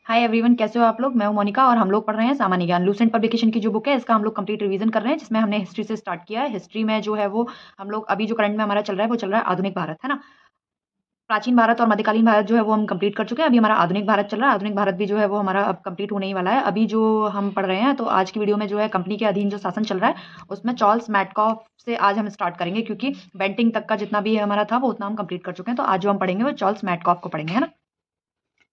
Hi everyone, कैसे हो आप लोग। मैं हूं मोनिका और हम लोग पढ़ रहे हैं सामान्य ज्ञान। लूसेंट पब्लिकेशन की जो बुक है इसका हम लोग कंप्लीट रिवीजन कर रहे हैं, जिसमें हमने हिस्ट्री से स्टार्ट किया है। हिस्ट्री में जो है वो हम लोग अभी जो करंट में हमारा चल रहा है वो चल रहा है आधुनिक भारत, है ना। प्राचीन भारत और मध्यकालीन भारत जो है वो हम कंप्लीट कर चुके हैं। अभी हमारा आधुनिक भारत चल रहा है। आधुनिक भारत भी जो है वो हमारा अब कंप्लीट होने ही वाला है। अभी जो हम पढ़ रहे हैं, तो आज की वीडियो में जो है कंपनी के अधीन जो शासन चल रहा है उसमें चार्ल्स मैडकॉफ से आज हम स्टार्ट करेंगे, क्योंकि बेंटिंग तक का जितना भी हमारा था वो उतना हम कंप्लीट कर चुके हैं। तो आज जो हम पढ़ेंगे वो चार्ल्स मैडकॉफ को पढ़ेंगे, है ना।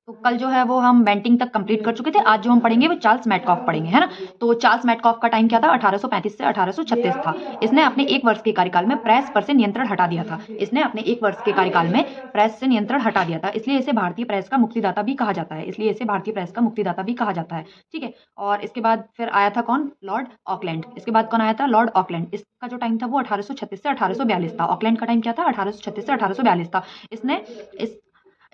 तो कल जो है वो हम बेंटिंग तक कंप्लीट कर चुके थे। आज जो हम पढ़ेंगे वो चार्ल्स मैडकॉफ पढ़ेंगे, है ना। तो चार्ल्स मैडकॉफ का टाइम क्या था, 1835 से 1836 था। इसने अपने एक वर्ष के कार्यकाल में प्रेस पर से नियंत्रण हटा दिया था। इसने अपने एक वर्ष के कार्यकाल में प्रेस से नियंत्रण हटा दिया था, इसलिए इसे भारतीय प्रेस का मुक्तिदाता भी कहा जाता है। इसलिए इसे भारतीय प्रेस का मुक्तिदाता भी कहा जाता है, ठीक है। और इसके बाद फिर आया था कौन, लॉर्ड ऑकलैंड। इसके बाद कौन आया था, लॉर्ड ऑकलैंड। इसका जो टाइम था वो 1836 से 1842 था। ऑकलैंड का टाइम क्या था, 1836 से 1842 था। इसने इस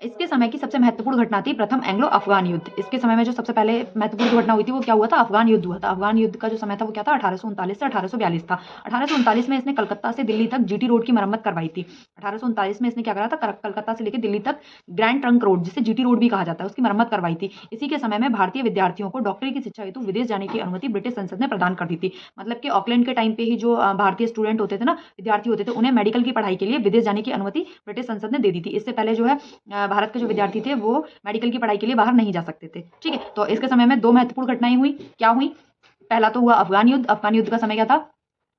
इसके समय की सबसे महत्वपूर्ण घटना थी प्रथम एंग्लो अफगान युद्ध। इसके समय में जो सबसे पहले महत्वपूर्ण घटना हुई थी वो क्या हुआ था, अफगान युद्ध हुआ था। अफगान युद्ध का जो समय था वो क्या था, 1839 से 1842 था। 1839 में इसने कलकत्ता से दिल्ली तक जीटी रोड की मरम्मत करवाई थी। 1839 में इसने क्या करा था, कलकत्ता से लेकर दिल्ली तक ग्रैंड ट्रंक रोड, जिसे जीटी रोड भी कहा जाता है, उसकी मरम्मत करवाई थी। इसी के समय में भारतीय विद्यार्थियों को डॉक्टरी की शिक्षा हेतु विदेश जाने की अनुमति ब्रिटिश संसद ने प्रदान कर दी थी। मतलब कि ऑकलैंड के टाइम पे ही जो भारतीय स्टूडेंट होते थे ना, विद्यार्थी होते थे, उन्हें मेडिकल की पढ़ाई के लिए विदेश जाने की अनुमति ब्रिटिश संसद ने दे दी थी। इससे पहले जो है भारत के जो विद्यार्थी थे वो मेडिकल की पढ़ाई के लिए बाहर नहीं जा सकते थे, ठीक है। तो इसके समय में दो महत्वपूर्ण घटनाएं हुई। क्या हुई, पहला तो हुआ अफगान युद्ध। अफगान युद्ध का समय क्या था,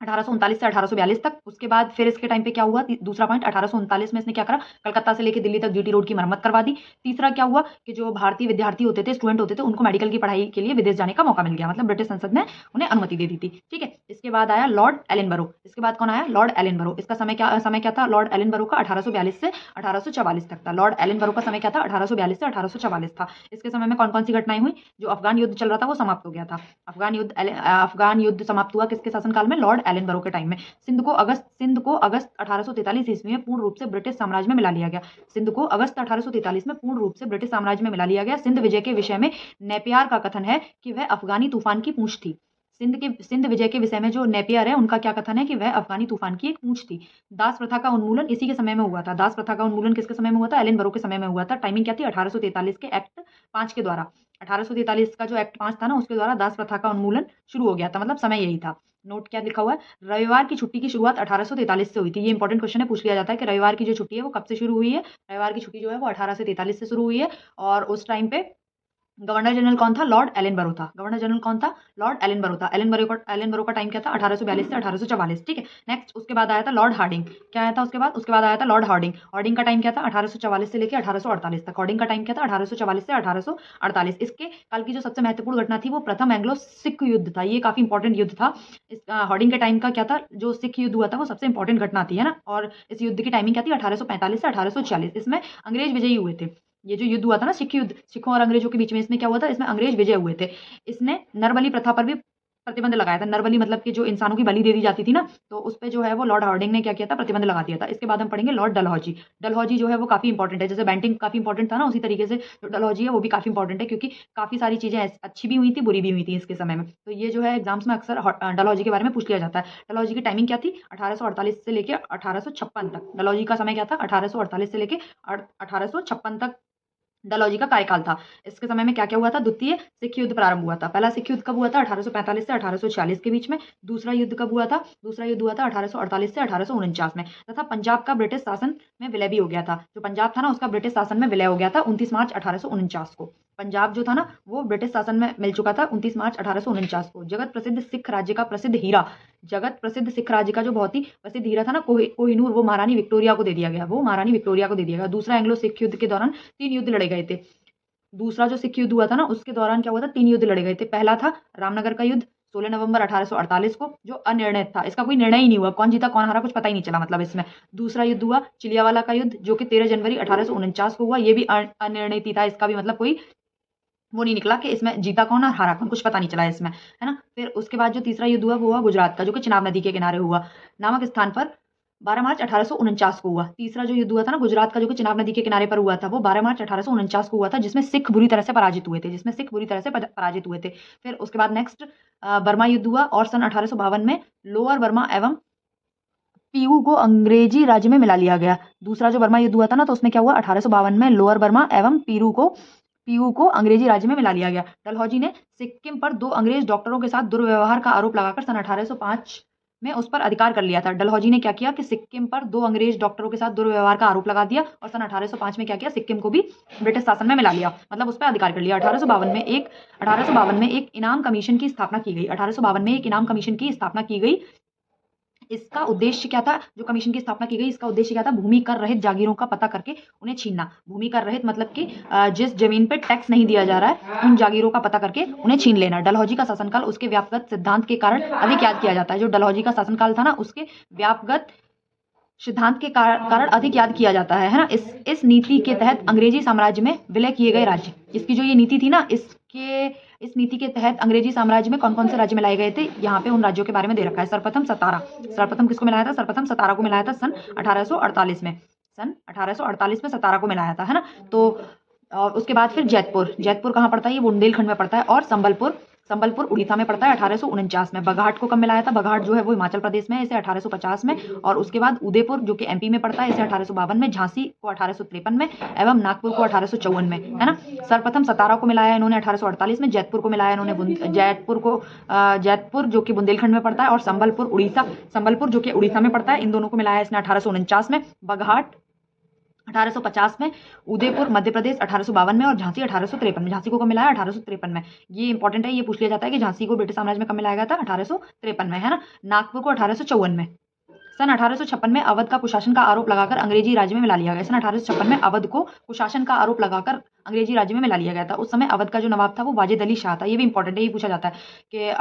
1839 से 1842 तक। उसके बाद फिर इसके टाइम पे क्या हुआ, दूसरा पॉइंट, 1839 में इसने क्या करा, कलकत्ता से लेकर दिल्ली तक जीटी रोड की मरम्मत करवा दी। तीसरा क्या हुआ कि जो भारतीय विद्यार्थी होते थे, स्टूडेंट होते थे, उनको मेडिकल की पढ़ाई के लिए विदेश जाने का मौका मिल गया। मतलब ब्रिटिश संसद ने उन्हें अनुमति दे दी थी, ठीक है। इसके बाद आया लॉर्ड एलिनबरो। इसके बाद कौन आया, लॉर्ड एलिनबरो। इसका समय क्या था, लॉर्ड एलिनबरो का 1842 से 1844 तक था। लॉर्ड एलिनबरो का समय क्या था, 1842 से 1844 था। इसके समय में कौन कौन सी घटनाएं हुई, जो अफगान युद्ध चल रहा था वो समाप्त हो गया था। अफगान युद्ध समाप्त हुआ किसके शासनकाल में, लॉर्ड एलिनबरो के टाइम में। सिंध को अगस्त 1843 ईस्वी में पूर्ण रूप से ब्रिटिश साम्राज्य में मिला लिया गया। सिंध को अगस्त 1843 में पूर्ण रूप से ब्रिटिश साम्राज्य में मिला लिया गया। सिंध विजय के विषय में नेपियर का कथन है कि वह अफगानी तूफान की पूंछ थी। सिंध विजय के विषय में जो नेपियर है उनका क्या कथन है कि वह अफगानी तूफान की एक पूंछ थी। दास प्रथा का उन्मूलन इसी के समय में हुआ था। दास प्रथा का उन्मूलन किसके समय में हुआ था, एलन बरो के समय में हुआ था। टाइमिंग क्या थी, 1843 के एक्ट 5 के द्वारा। 1843 का जो एक्ट 5 था ना, उसके द्वारा दास प्रथा का उन्मूलन शुरू हो गया था। मतलब समय यही था। नोट क्या लिखा हुआ है, रविवार की छुट्टी की शुरुआत 1843 से हुई थी। ये इंपॉर्टेंट क्वेश्चन है, पूछ लिया जाता है कि रविवार की जो छुट्टी है वो कब से शुरू हुई है। रविवार की छुट्टी जो है वो 1843 से शुरू हुई है। और उस टाइम पे गवर्नर जनरल कौन था, लॉर्ड एलिनबरो था। गवर्नर जनरल कौन था, लॉर्ड एलिनबरो था। एलिनबरो का टाइम क्या था, 1842 से 1844, ठीक है। नेक्स्ट उसके बाद आया था लॉर्ड हार्डिंग। क्या आया था उसके बाद आया था लॉर्ड हार्डिंग। हार्डिंग का टाइम क्या था, 1844 से लेकर 1848 तक। हार्डिंग का टाइम क्या था, 1844 से 1848। इसके काल की जो सबसे महत्वपूर्ण घटना थी वो प्रथम एंग्लो सिख युद्ध था। ये काफी इंपॉर्टेंट युद्ध था। इस हार्डिंग के टाइम का क्या था, जो सिख युद्ध हुआ था वो सबसे इंपॉर्टेंट घटना थी, है ना। और इस युद्ध की टाइमिंग क्या थी, 1845 से 1846। इसमें अंग्रेज विजयी हुए थे। ये जो युद्ध हुआ था ना, सिख युद्ध, सिखों और अंग्रेजों के बीच में, इसमें क्या हुआ था, इसमें अंग्रेज विजय हुए थे। इसने नरबली प्रथा पर भी प्रतिबंध लगाया था। नरबली मतलब कि जो इंसानों की बलि दे दी जाती थी ना, तो उस पे जो है वो लॉर्ड हार्डिंग ने क्या किया था, प्रतिबंध लगा दिया था। इसके बाद हम पढ़ेंगे लॉर्ड डलहौजी। डलहौजी जो है वो काफी इंपॉर्टेंट है। जैसे बेंटिंग काफी इंपॉर्टेंट था ना, उसी तरीके से जो डलहौजी है वो भी काफी इंपॉर्टेंट है, क्योंकि काफी सारी चीजें अच्छी भी हुई थी, बुरी भी हुई थी इसके समय में। तो ये जो है एग्जाम्स में अक्सर डलहौजी के बारे में पूछ लिया जाता है। डलहौजी की टाइमिंग क्या थी, 1848 से लेकर 1856 तक। डलहौजी का समय क्या था, 1848 से लेकर 1856 तक डलहौजी का कार्यकाल था। इसके समय में क्या क्या हुआ था, द्वितीय सिख युद्ध प्रारंभ हुआ था। पहला सिख युद्ध कब हुआ था, 1845 से 1846 के बीच में। दूसरा युद्ध कब हुआ था, दूसरा युद्ध हुआ था 1848 से 1849 में। तथा पंजाब का ब्रिटिश शासन में विलय भी हो गया था। जो पंजाब था ना, उसका ब्रिटिश शासन में विलय हो गया था 29 मार्च 1849 को। पंजाब जो था ना वो ब्रिटिश शासन में मिल चुका था 29 मार्च 1849 को। जगत प्रसिद्ध सिख राज्य का प्रसिद्ध हीरा, जगत प्रसिद्ध सिख राज्य का जो बहुत ही प्रसिद्ध हीरा था ना, कोहिनूर, वो महारानी विक्टोरिया को दे दिया गया। वो महारानी विक्टोरिया को दे दिया गया। दूसरा एंग्लो सिख युद्ध के दौरान 3 युद्ध लड़े गए थे। दूसरा जो सिख युद्ध हुआ था ना, उसके दौरान क्या हुआ था, 3 युद्ध लड़े गए थे। पहला था रामनगर का युद्ध 16 नवंबर 1848 को, जो अनिर्णित था। इसका कोई निर्णय ही नहीं हुआ, कौन जीता कौन हारा कुछ पता ही नहीं चला मतलब इसमें। दूसरा युद्ध हुआ चिलियावाला का युद्ध, जो कि 13 जनवरी 1849 को हुआ। ये भी अनिर्णित ही था। इसका भी मतलब कोई वो नहीं निकला कि इसमें जीता कौन और हारा कौन, कुछ पता नहीं चला इसमें, है ना। फिर उसके बाद जो तीसरा युद्ध हुआ वो हुआ गुजरात का, जो कि चिनाब नदी के किनारे हुआ, नामक स्थान पर 12 मार्च 1849 को हुआ। तीसरा जो युद्ध हुआ था ना गुजरात का, जो कि चिनाब नदी के किनारे पर हुआ था, वो 12 मार्च 1849 को हुआ था, जिसमें सिख बुरी तरह से पराजित हुए थे, पराजित हुए थे। फिर उसके बाद नेक्स्ट बर्मा युद्ध हुआ, और सन 1852 में लोअर बर्मा एवं पीऊ को अंग्रेजी राज्य में मिला लिया गया। दूसरा जो बर्मा युद्ध हुआ था ना, तो उसमें क्या हुआ, 1852 में लोअर बर्मा एवं पीरू को पीयू को अंग्रेजी राज्य में मिला लिया गया। डलहौजी ने सिक्किम पर 2 अंग्रेज डॉक्टरों के साथ दुर्व्यवहार का आरोप लगाकर सन 1805 में उस पर अधिकार कर लिया था। डलहौजी ने क्या किया कि सिक्किम पर 2 अंग्रेज डॉक्टरों के साथ दुर्व्यवहार का आरोप लगा दिया और सन 1805 में क्या किया, सिक्किम को भी ब्रिटिश शासन में मिला लिया, मतलब उस पर अधिकार कर लिया। 1852 में एक इनाम कमीशन की स्थापना की गई। 1852 में एक इनाम कमीशन की स्थापना की गई। इसका उद्देश्य क्या था, जो कमीशन की स्थापना की गई, इसका उद्देश्य क्या था, भूमि कर रहित जागीरों का पता करके उन्हें छीनना। भूमि कर रहित मतलब कि जिस जमीन पे टैक्स नहीं दिया जा रहा है उन जागीरों का पता करके उन्हें छीन लेना। डलहौजी का शासनकाल उसके व्यापक सिद्धांत के कारण अधिक याद किया जाता है। जो डलहौजी का शासनकाल था ना, उसके व्यापक सिद्धांत के कारण अधिक याद किया जाता है ना। इस नीति के तहत अंग्रेजी साम्राज्य में विलय किए गए राज्य, इसकी जो ये नीति थी ना, इस नीति के तहत अंग्रेजी साम्राज्य में कौन कौन से राज्य मिलाए गए थे, यहाँ पे उन राज्यों के बारे में दे रखा है। सर्वप्रथम सतारा। सर्वप्रथम किसको मिलाया था, सर्वप्रथम सतारा को मिलाया था सन 1848 में। सन 1848 में सतारा को मिलाया था, है ना। तो उसके बाद फिर जैतपुर। जैतपुर कहाँ पड़ता है, ये बुंदेलखंड में पड़ता है। और संबलपुर उड़ीसा में पड़ता है 1849 में। बघाट को कब मिलाया था, बघाट जो है वो हिमाचल प्रदेश में है, इसे 1850 में। और उसके बाद उदयपुर जो कि एमपी में पड़ता है, इसे 1852 में। झांसी को 1853 में एवं नागपुर को 1854 में, है ना। सर्वप्रथम सतारा को मिलाया इन्होंने 1848 में। जैतपुर को मिलाया इन्होंने जैतपुर जो कि बुंदेलखंड में पड़ता है। और संबलपुर जो कि उड़ीसा में पड़ता है, इन दोनों को मिलाया इसने 1849 में। बघाट 1850 में, उदयपुर मध्य प्रदेश 1852 में और झांसी 1853 में। झांसी को कब मिलाया, 1853 में। ये इंपॉर्टेंट है, ये पूछ लिया जाता है कि झांसी को ब्रिटिश साम्राज्य में कब मिलाया गया था, 1853 में, है ना। नागपुर को 1854 में। सन 1856 में अवध का कुशासन का आरोप लगाकर अंग्रेजी राज्य में मिला लिया गया। सन 1856 में अवध को कुशासन का आरोप लगाकर अंग्रेजी राज्य में मिला लिया गया था। उस समय अवध का जो नवाब था वो वाजिद अली शाह था। ये भी इंपॉर्टेंट है, ये पूछा जाता है कि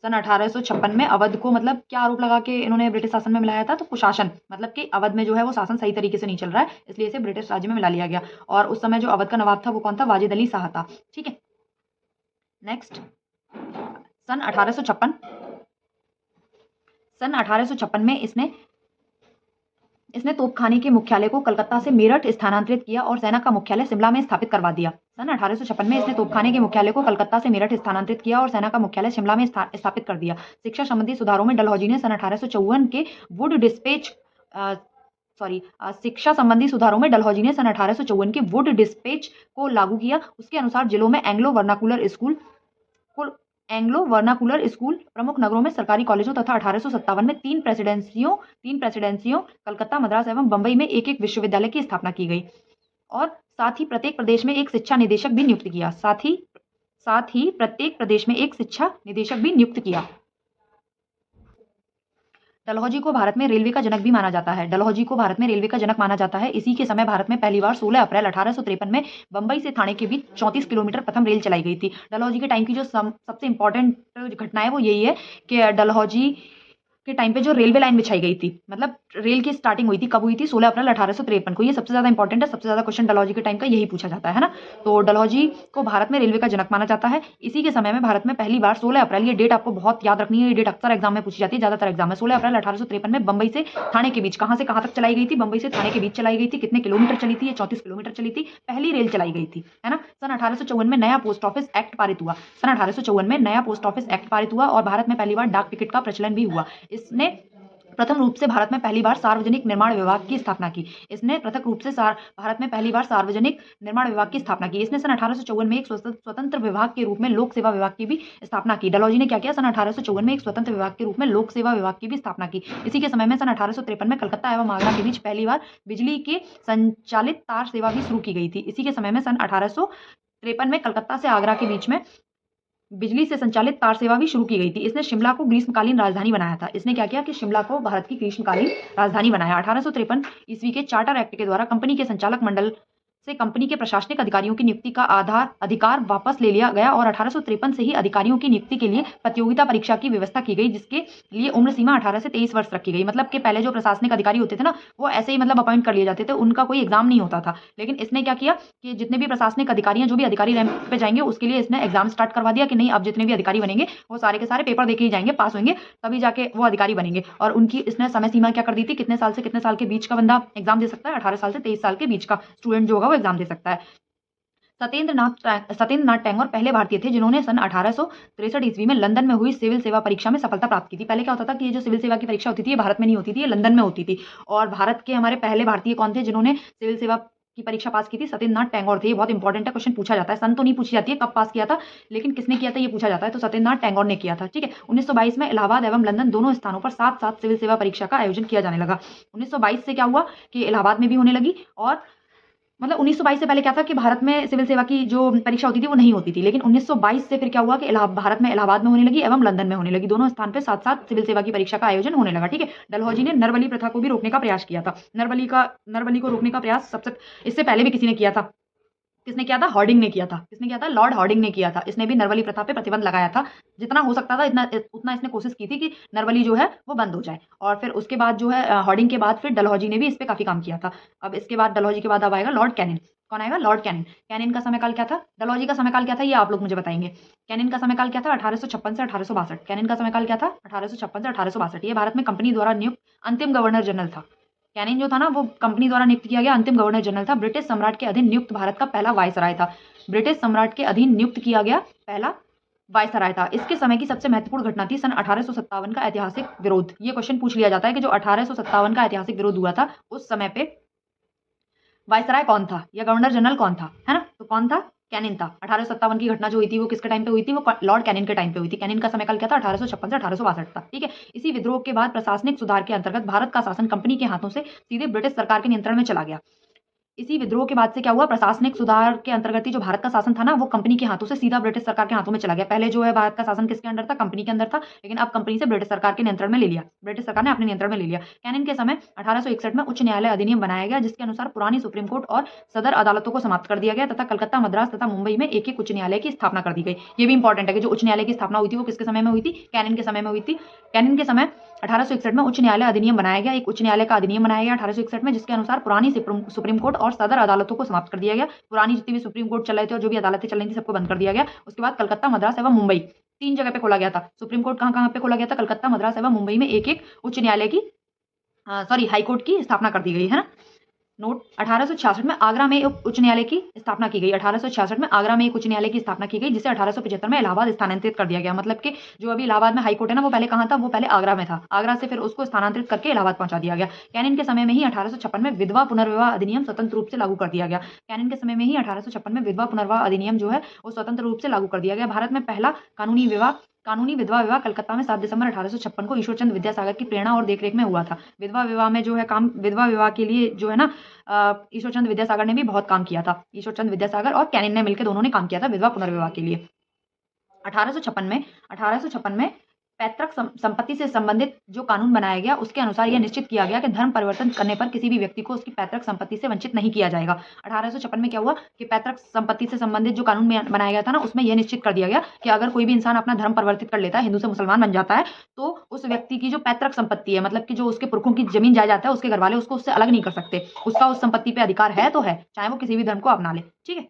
सन 1856 में अवध को मतलब क्या आरोप लगा के इन्होंने ब्रिटिश शासन में मिलाया था, तो कुशासन, मतलब कि अवध में जो है वो शासन सही तरीके से नहीं चल रहा है, इसलिए इसे ब्रिटिश राज्य में मिला लिया गया। और उस समय जो अवध का नवाब था वो कौन था, वाजिद अली शाह था। ठीक है, नेक्स्ट सन 1856 में इसने तोपखाने के मुख्यालय को कलकत्ता से मेरठ स्थानांतरित किया और सेना का मुख्यालय शिमला में स्थापित करवा दिया। सन 1856 में इसने तोपखाने के मुख्यालय को कलकत्ता से मेरठ स्थानांतरित किया और सेना का मुख्यालय शिमला में स्थापित कर दिया। शिक्षा संबंधी सुधारों में डलहौजी ने सन 1854 के वुड डिस्पैच शिक्षा संबंधी सुधारों में डलहौजी ने सन 1854 के वुड डिस्पैच को लागू किया। उसके अनुसार जिलों में एंग्लो वर्नाकुलर स्कूल, प्रमुख नगरों में सरकारी कॉलेजों तथा 1857 में तीन प्रेसिडेंसियों कलकत्ता, मद्रास एवं बंबई में एक एक विश्वविद्यालय की स्थापना की गई। और साथ ही प्रत्येक प्रदेश में एक शिक्षा निदेशक भी नियुक्त किया। डलहौजी को भारत में रेलवे का जनक भी माना जाता है। इसी के समय भारत में पहली बार 16 अप्रैल 1853 में बंबई से थाने के बीच 34 किलोमीटर प्रथम रेल चलाई गई थी। डलहौजी के टाइम की जो सबसे इंपॉर्टेंट घटना है वो यही है कि डलहौजी के टाइम पे जो रेलवे लाइन बिछाई गई थी, मतलब रेल की स्टार्टिंग हुई थी, कब हुई थी, 16 अप्रैल 1853 को। ये सबसे ज्यादा इंपॉर्टेंट है, सबसे ज्यादा क्वेश्चन डलहौजी के टाइम का यही पूछा जाता है ना। तो डलहौजी को भारत में रेलवे का जनक माना जाता है। इसी के समय में भारत में पहली बार 16 अप्रैल, ये डेट आपको बहुत याद रखनी है, ये डेट अक्सर एग्जाम में पूछी जाती है, ज्यादातर एग्जाम में। 16 अप्रैल 1853 में बंबई से थाने के बीच, कहां से कहां तक चलाई गई थी, बंबई से थाने के बीच चलाई गई थी। कितने किलोमीटर चली थी, ये 34 किलोमीटर चली थी, पहली रेल चलाई गई थी, है ना। सन 1854 में नया पोस्ट ऑफिस एक्ट पारित हुआ। और भारत में पहली बार डाक टिकट का प्रचलन भी हुआ। इसने प्रथम रूप से भारत में पहली बार सार्वजनिक निर्माण विभाग की स्थापना की। इसने सन 1854 में एक स्वतंत्र विभाग के रूप में लोक सेवा विभाग की भी स्थापना की। डलहौजी ने क्या किया, सन 1854 में एक स्वतंत्र विभाग के रूप में लोक सेवा विभाग की भी स्थापना की। इसी के समय में सन 1853 में कलकत्ता एवं आगरा के बीच पहली बार बिजली के संचालित तार सेवा भी शुरू की गई थी। इसी के समय में सन 1853 में कलकत्ता से आगरा के बीच में बिजली से संचालित तार सेवा भी शुरू की गई थी। इसने शिमला को ग्रीष्मकालीन राजधानी बनाया था। इसने क्या किया कि शिमला को भारत की ग्रीष्मकालीन राजधानी बनाया। 1853 ईस्वी के चार्टर एक्ट के द्वारा कंपनी के संचालक मंडल से कंपनी के प्रशासनिक अधिकारियों की नियुक्ति का अधिकार वापस ले लिया गया और 1853 से ही अधिकारियों की नियुक्ति के लिए प्रतियोगिता परीक्षा की व्यवस्था की गई, जिसके लिए उम्र सीमा 18 से 23 वर्ष रखी गई। मतलब कि पहले जो प्रशासनिक अधिकारी होते थे ना, वो ऐसे ही मतलब अपॉइंट कर लिए जाते थे, उनका कोई एग्जाम नहीं होता था। लेकिन इसने क्या किया कि जितने भी प्रशासनिक अधिकारी हैं, जो भी अधिकारी रैंक पे जाएंगे, उसके लिए इसने एग्जाम स्टार्ट करवा दिया कि नहीं, अब जितने भी अधिकारी बनेंगे वो सारे के सारे पेपर देके ही जाएंगे, पास होंगे तभी जाके वो अधिकारी बनेंगे। और उनकी इसने समय सीमा क्या कर दी थी, कितने साल से कितने साल के बीच का बंदा एग्जाम दे सकता है, 18 साल से 23 साल के बीच का स्टूडेंट जो होगा वो एग्जाम दे सकता है। सत्येंद्रनाथ टैगोर पहले भारतीय थे जिन्होंने सन 1863 ईस्वी में लंदन में हुई सिविल सेवा परीक्षा में सफलता प्राप्त की थी। पहले क्या होता था कि ये जो सिविल सेवा की परीक्षा होती थी, ये भारत में नहीं होती थी, ये लंदन में होती थी। और भारत के हमारे पहले भारतीय कौन थे जिन्होंने सिविल सेवा की परीक्षा पास की थी? सत्येंद्रनाथ टैगोर थे। ये बहुत इंपॉर्टेंट है, क्वेश्चन पूछा जाता है। सन तो नहीं पूछी जाती है, कब पास किया था, लेकिन किसने किया था ये पूछा जाता है। तो सत्येंद्रनाथ टैगोर ने किया था। ठीक है। 1922 में इलाहाबाद एवं लंदन दोनों स्थानों पर साथ-साथ सिविल सेवा परीक्षा का आयोजन किया जाने लगा। 1922 से क्या हुआ कि इलाहाबाद में भी होने लगी, और मतलब 1922 से पहले क्या था कि भारत में सिविल सेवा की जो परीक्षा होती थी वो नहीं होती थी, लेकिन 1922 से फिर क्या हुआ कि भारत में इलाहाबाद में होने लगी एवं लंदन में होने लगी। दोनों स्थान पे साथ-साथ सिविल सेवा की परीक्षा का आयोजन होने लगा। ठीक है। डलहौजी ने नरबली प्रथा को भी रोकने का प्रयास किया था। नरबली को रोकने का प्रयास सबसे इससे पहले भी किसी ने किया था। किसने किया था? हॉर्डिंग ने किया था। किसने किया था? लॉर्ड हॉर्डिंग ने किया था। इसने भी नरबली प्रथा पे प्रतिबंध लगाया था। जितना हो सकता था उतना इसने कोशिश की थी कि नरबली जो है वो बंद हो जाए। और फिर उसके बाद जो है हॉर्डिंग के बाद फिर डलहौजी ने भी इस पे काफ़ी काम किया था। अब इसके बाद डलहौजी के बाद अब आएगा लॉर्ड कैनिंग। कौन आएगा? Lord Canning. कैनिंग का समयकाल क्या था? डलहौजी का समयकाल क्या था? ये आप लोग मुझे बताएँगे। कैनिंग का समयकाल क्या था? 1856 से 1862। कैनिंग का समयकाल क्या था? 1856 से 1862। ये भारत में कंपनी द्वारा नियुक्त अंतिम गवर्नर जनरल था। कैनिंग जो था ना वो कंपनी द्वारा नियुक्त किया गया अंतिम गवर्नर जनरल था। ब्रिटिश सम्राट के अधीन नियुक्त भारत का पहला वायसराय था। ब्रिटिश सम्राट के अधीन नियुक्त किया गया पहला वायसराय था। इसके समय की सबसे महत्वपूर्ण घटना थी सन 1857 का ऐतिहासिक विरोध। ये क्वेश्चन पूछ लिया जाता है कि जो 1857 का ऐतिहासिक विरोध हुआ था उस समय पे वायसराय कौन था या गवर्नर जनरल कौन था, है ना? तो कौन था? कैनिंग था। 1857 की घटना जो हुई थी वो किसके टाइम पे हुई थी? वो लॉर्ड कैनिंग के टाइम पे हुई थी। कैनिंग का समयकाल क्या था? 1856 से 1862 था। ठीक है। इसी विद्रोह के बाद प्रशासनिक सुधार के अंतर्गत भारत का शासन कंपनी के हाथों से सीधे ब्रिटिश सरकार के नियंत्रण में चला गया। इसी विद्रोह के बाद से क्या हुआ? प्रशासनिक सुधार के अंतर्गत ही जो भारत का शासन था ना वो कंपनी के हाथों से सीधा ब्रिटिश सरकार के हाथों में चला गया। पहले जो है भारत का शासन किसके अंडर था? कंपनी के अंदर था, लेकिन अब कंपनी से ब्रिटिश सरकार के नियंत्रण में ले लिया। ब्रिटिश सरकार ने अपने नियंत्रण में ले लिया। कैनिंग के समय 1861 में उच्च न्यायालय अधिनियम बनाया गया, जिसके अनुसार पुरानी सुप्रीम कोर्ट और सदर अदालतों को समाप्त कर दिया गया तथा कलकत्ता, मद्रास तथा मुंबई में एक-एक उच्च न्यायालय की स्थापना कर दी गई। ये भी इंपॉर्टेंट है कि जो उच्च न्यायालय की स्थापना हुई थी वो किसके समय में हुई थी? कैनिंग के समय में हुई थी। कैनिंग के समय 1861 में उच्च न्यायालय अधिनियम बनाया गया। एक उच्च न्यायालय का अधिनियम बनाया गया 1861 में, जिसके अनुसार पुरानी सुप्रीम कोर्ट और सदर अदालतों को समाप्त कर दिया गया। पुरानी जितनी भी सुप्रीम कोर्ट चल रहे थे और जो भी अदालतें चल रही थी सबको बंद कर दिया गया। उसके बाद कलकत्ता, मद्रास एवं मुंबई 3 जगह पे खोला गया था। सुप्रीम कोर्ट कहाँ-कहाँ पे खोला गया था? कलकत्ता, मद्रास एवं मुंबई में एक-एक उच्च न्यायालय की हाई कोर्ट की स्थापना कर दी गई, है ना? नोट 1866 में आगरा में एक उच्च न्यायालय की स्थापना की गई। 1866 में आगरा में एक उच्च न्यायालय की स्थापना की गई, जिसे 1875 में इलाहाबाद स्थानांतरित कर दिया गया। मतलब कि जो अभी इलाहाबाद में हाई कोर्ट है ना वो पहले कहाँ था? वो पहले आगरा में था। आगरा से फिर उसको स्थानांतरित करके इलाहाबाद पहुंचा दिया गया। कैनिंग के समय में ही 1856 में विधवा पुनर्विवाह अधिनियम स्वतंत्र रूप से लागू कर दिया गया। कैनिंग के समय में ही 1856 में विधवा पुनर्विवाह अधिनियम जो है वो स्वतंत्र रूप से लागू कर दिया गया। भारत में पहला कानूनी विधवा विवाह कलकत्ता में 7 दिसंबर 1856 को ईश्वरचंद विद्यासागर की प्रेरणा और देखरेख में हुआ था। विधवा विवाह में जो है काम विधवा विवाह के लिए जो है ना ईश्वरचंद विद्यासागर ने भी बहुत काम किया था। ईश्वरचंद विद्यासागर और कैनिंग ने मिलकर दोनों ने काम किया था विधवा पुनर्विवाह के लिए। 1856 में पैतृक संपत्ति से संबंधित जो कानून बनाया गया उसके अनुसार यह निश्चित किया गया कि धर्म परिवर्तन करने पर किसी भी व्यक्ति को उसकी पैतृक संपत्ति से वंचित नहीं किया जाएगा। 1856 में क्या हुआ कि पैतृक संपत्ति से संबंधित जो कानून बनाया गया था ना उसमें यह निश्चित कर दिया गया कि अगर कोई भी इंसान अपना धर्म परिवर्तित कर लेता है, हिंदू से मुसलमान बन जाता है, तो उस व्यक्ति की जो पैतृक संपत्ति है, मतलब कि जो उसके पुरखों की जमीन जायदाद है, उसके घर वाले उसको उससे अलग नहीं कर सकते। उसका उस संपत्ति पे अधिकार है तो है, चाहे वो किसी भी धर्म को अपना ले। ठीक है।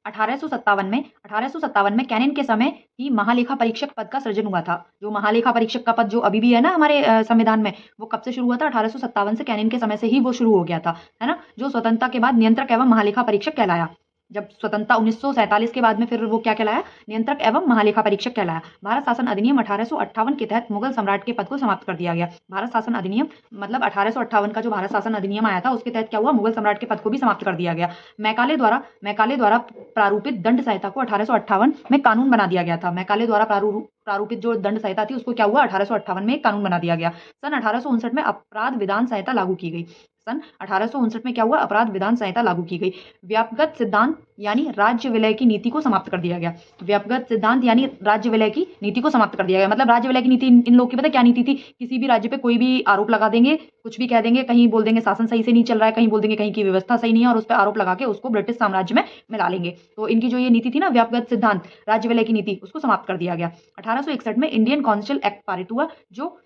1857 में कैनिंग के समय ही महालेखा परीक्षक पद का सृजन हुआ था। जो महालेखा परीक्षक का पद जो अभी भी है ना हमारे संविधान में, वो कब से शुरू हुआ था? 1857 से कैनिंग के समय से ही वो शुरू हो गया था, है ना? जो स्वतंत्रता के बाद नियंत्रक एवं महालेखा परीक्षक कहलाया। जब स्वतंत्रता 1947 के बाद में फिर वो क्या कहलाया? नियंत्रक एवं महालेखा परीक्षक कहलाया। भारत शासन अधिनियम 1858 के तहत मुगल सम्राट के पद को समाप्त कर दिया गया। भारत शासन अधिनियम मतलब 1858 का जो भारत शासन अधिनियम आया था उसके तहत क्या हुआ? मुगल सम्राट के पद को भी समाप्त कर दिया गया। मैकाले द्वारा प्रारूपित दंड संहिता को 1858 में कानून बना दिया गया था। मैकाले द्वारा प्रारूपित जो दंड संहिता थी उसको क्या हुआ? 1858 में एक कानून बना दिया गया। सन 1859 में अपराध विधान संहिता लागू की गई। सन 1859 में क्या हुआ? अपराध विधान संहिता लागू की गई। व्यापगत सिद्धांत यानी राज्य विलय की नीति को समाप्त कर दिया गया। व्यापगत सिद्धांत यानी राज्य विलय की नीति को समाप्त कर दिया गया। मतलब राज्य विलय की नीति इन लोगों की पता क्या नीति थी? किसी भी राज्य पे कोई भी आरोप लगा देंगे, कुछ भी कह देंगे, कहीं बोल देंगे शासन सही से नहीं चल रहा है, कहीं बोल देंगे कहीं की व्यवस्था सही नहीं है और उस पर आरोप लगा के उसको ब्रिटिश साम्राज्य में मिला लेंगे। तो इनकी जो ये नीति थी ना व्यापगत सिद्धांत राज्य विलय की नीति, उसको समाप्त कर दिया गया। 1861 में इंडियन काउंसिल एक्ट पारित हुआ। जो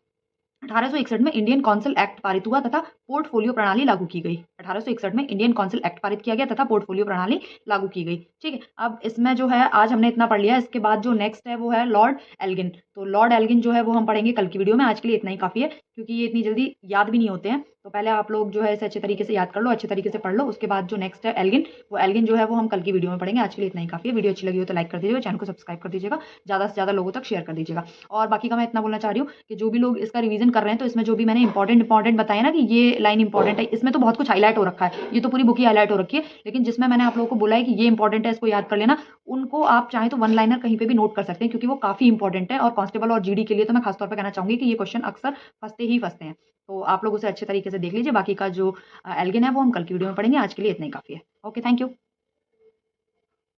1861 में इंडियन काउंसिल एक्ट पारित हुआ तथा पोर्टफोलियो प्रणाली लागू की गई। 1861 में इंडियन काउंसिल एक्ट पारित किया गया तथा पोर्टफोलियो प्रणाली लागू की गई। ठीक है। अब इसमें जो है आज हमने इतना पढ़ लिया। इसके बाद जो नेक्स्ट है वो है लॉर्ड एल्गिन। तो लॉर्ड एल्गिन जो है वो हम पढ़ेंगे कल की वीडियो में। आज के लिए इतना ही काफ़ी है, क्योंकि ये इतनी जल्दी याद भी नहीं होते हैं। तो पहले आप लोग जो है इसे अच्छे तरीके से याद कर लो, अच्छे तरीके से पढ़ लो। उसके बाद जो नेक्स्ट है एल्गिन, वो एल्गिन जो है वो हम कल की वीडियो में पढ़ेंगे। आज के लिए इतना ही काफ़ी है। वीडियो अच्छी लगी हो तो लाइक कर दीजिएगा, चैनल को सब्सक्राइब कर दीजिएगा, ज़्यादा से ज़्यादा लोगों तक शेयर कर दीजिएगा। और बाकी का मैं इतना बोलना चाह रही हूँ कि जो भी लोग इसका रिवीजन कर रहे हैं, तो इसमें जो भी मैंने इंपॉर्टेंट बताया ना कि ये लाइन इंपॉर्टेंट है, इसमें तो बहुत कुछ हाईलाइट हो रखा है। ये तो पूरी बुक ही हाईलाइट हो रखी है, लेकिन जिसमें मैंने आप लोगों को बोला है कि ये इंपॉर्टेंट है, इसको याद कर लेना, उनको आप चाहें तो वन लाइनर कहीं पे भी नोट कर सकते हैं, क्योंकि वो काफ़ी इंपॉर्टेंट है। और कांस्टेबल और जीडी के लिए तो मैं खासतौर पे कहना चाहूँगी कि ये क्वेश्चन अक्सर फँसते ही फँसते हैं। तो आप लोग उसे अच्छे तरीके से देख लीजिए। बाकी का जो एल्गिन है वो हम कल की वीडियो में पढ़ेंगे। आज के लिए इतना ही काफ़ी है। Okay, thank you.